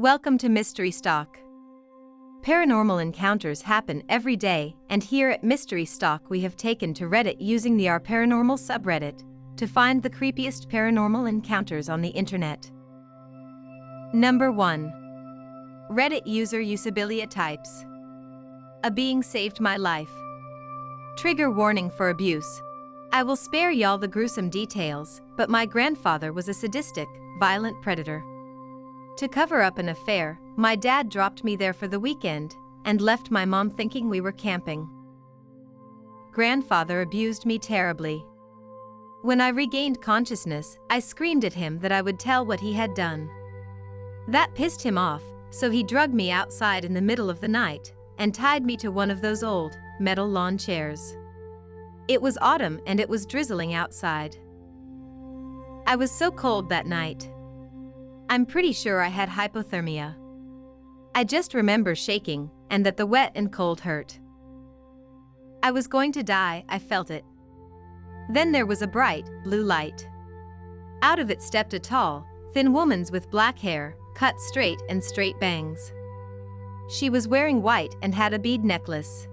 Welcome to MysteryStock. Paranormal encounters happen every day, and here at MysteryStock we have taken to Reddit using the Paranormal Sub-Reddit to find the creepiest paranormal encounters on the internet. Number 1. Reddit user Usabilia types. A being saved my life. Trigger warning for abuse. I will spare y'all the gruesome details, but my grandfather was a sadistic, violent predator. To cover up an affair, my dad dropped me there for the weekend and left my mom thinking we were camping. Grandfather abused me terribly. When I regained consciousness, I screamed at him that I would tell what he had done. That pissed him off, so he dragged me outside in the middle of the night and tied me to one of those old, metal lawn chairs. It was autumn and it was drizzling outside. I was so cold that night. I'm pretty sure I had hypothermia. I just remember shaking, and that the wet and cold hurt. I was going to die, I felt it. Then there was a bright, blue light. Out of it stepped a tall, thin woman with black hair, cut straight and straight bangs. She was wearing white and had a bead necklace.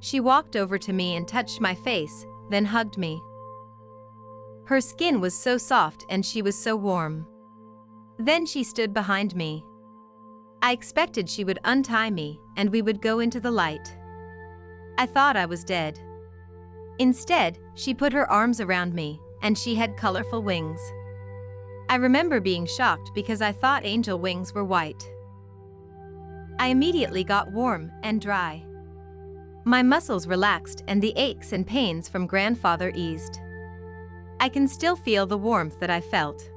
She walked over to me and touched my face, then hugged me. Her skin was so soft and she was so warm. Then she stood behind me. I expected she would untie me and we would go into the light. I thought I was dead. Instead, she put her arms around me, and she had colorful wings. I remember being shocked because I thought angel wings were white. I immediately got warm and dry. My muscles relaxed and the aches and pains from grandfather eased. I can still feel the warmth that I felt.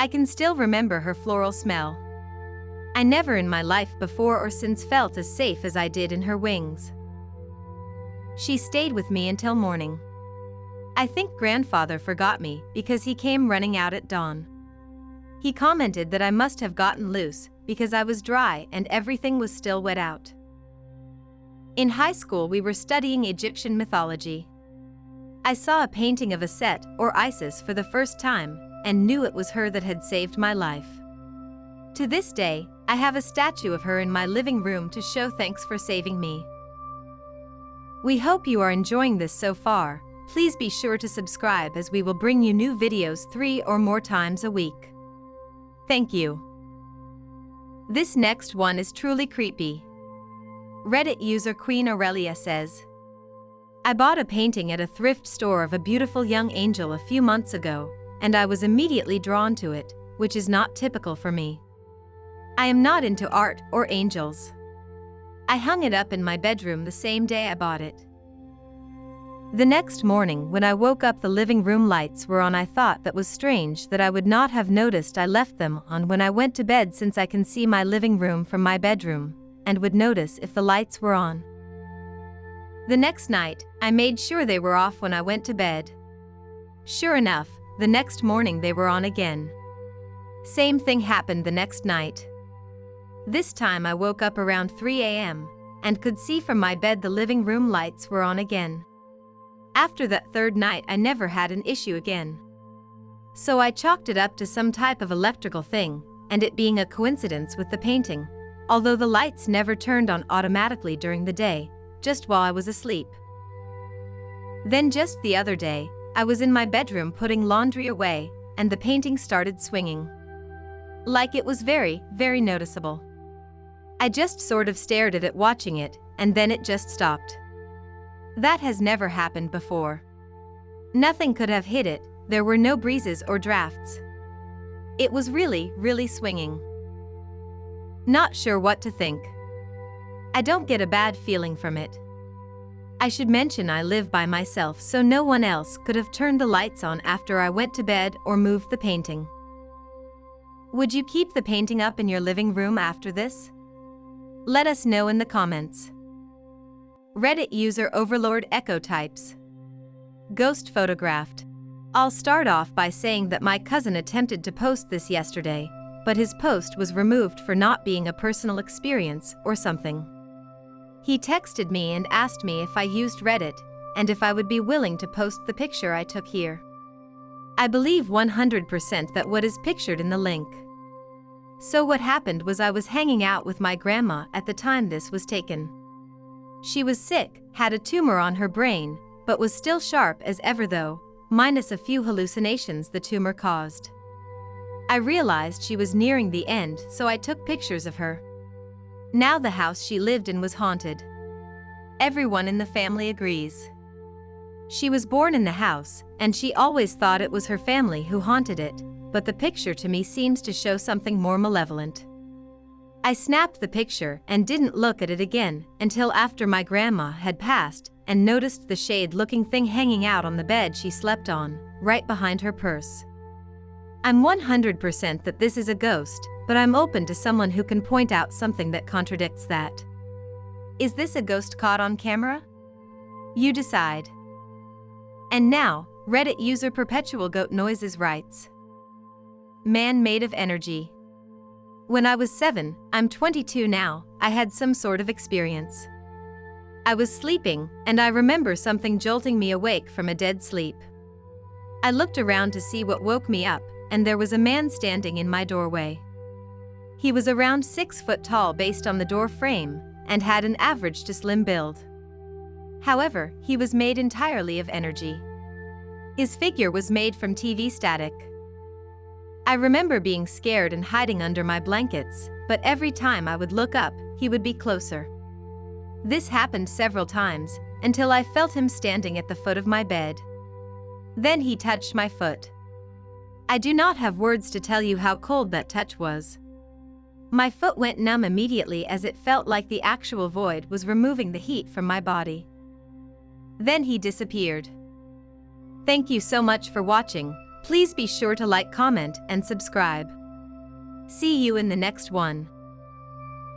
I can still remember her floral smell. I never in my life before or since felt as safe as I did in her wings. She stayed with me until morning. I think grandfather forgot me because he came running out at dawn. He commented that I must have gotten loose because I was dry and everything was still wet out. In high school we were studying Egyptian mythology. I saw a painting of a Set, or Isis, for the first time, and knew it was her that had saved my life. To this day, I have a statue of her in my living room to show thanks for saving me. We hope you are enjoying this so far. Please be sure to subscribe as we will bring you new videos 3 or more times a week. Thank you. This next one is truly creepy. Reddit user Queen Aurelia says, I bought a painting at a thrift store of a beautiful young angel a few months ago, and I was immediately drawn to it, which is not typical for me. I am not into art or angels. I hung it up in my bedroom the same day I bought it. The next morning when I woke up the living room lights were on. I thought that was strange that I would not have noticed I left them on when I went to bed, since I can see my living room from my bedroom, and would notice if the lights were on. The next night, I made sure they were off when I went to bed. Sure enough, the next morning they were on again. Same thing happened the next night. This time I woke up around 3 a.m. and could see from my bed the living room lights were on again. After that third night I never had an issue again. So I chalked it up to some type of electrical thing, and it being a coincidence with the painting, although the lights never turned on automatically during the day, just while I was asleep. Then just the other day, I was in my bedroom putting laundry away, and the painting started swinging. Like it was very, very noticeable. I just sort of stared at it watching it, and then it just stopped. That has never happened before. Nothing could have hit it, there were no breezes or drafts. It was really, really swinging. Not sure what to think. I don't get a bad feeling from it. I should mention I live by myself, so no one else could have turned the lights on after I went to bed or moved the painting. Would you keep the painting up in your living room after this? Let us know in the comments. Reddit user Overlord Echo types. Ghost photographed. I'll start off by saying that my cousin attempted to post this yesterday, but his post was removed for not being a personal experience or something. He texted me and asked me if I used Reddit, and if I would be willing to post the picture I took here. I believe 100% that what is pictured in the link. So what happened was I was hanging out with my grandma at the time this was taken. She was sick, had a tumor on her brain, but was still sharp as ever though, minus a few hallucinations the tumor caused. I realized she was nearing the end, so I took pictures of her. Now the house she lived in was haunted. Everyone in the family agrees. She was born in the house, and she always thought it was her family who haunted it, but the picture to me seems to show something more malevolent. I snapped the picture and didn't look at it again until after my grandma had passed and noticed the shade-looking thing hanging out on the bed she slept on, right behind her purse. I'm 100% that this is a ghost, but I'm open to someone who can point out something that contradicts that. Is this a ghost caught on camera? You decide. And now, Reddit user Perpetual Goat Noises writes, "Man made of energy. When I was 7, I'm 22 now, I had some sort of experience. I was sleeping, and I remember something jolting me awake from a dead sleep. I looked around to see what woke me up, and there was a man standing in my doorway. He was around 6 foot tall based on the door frame, and had an average to slim build. However, he was made entirely of energy. His figure was made from TV static. I remember being scared and hiding under my blankets, but every time I would look up, he would be closer. This happened several times, until I felt him standing at the foot of my bed. Then he touched my foot. I do not have words to tell you how cold that touch was. My foot went numb immediately as it felt like the actual void was removing the heat from my body. Then he disappeared. Thank you so much for watching. Please be sure to like, comment, and subscribe. See you in the next one.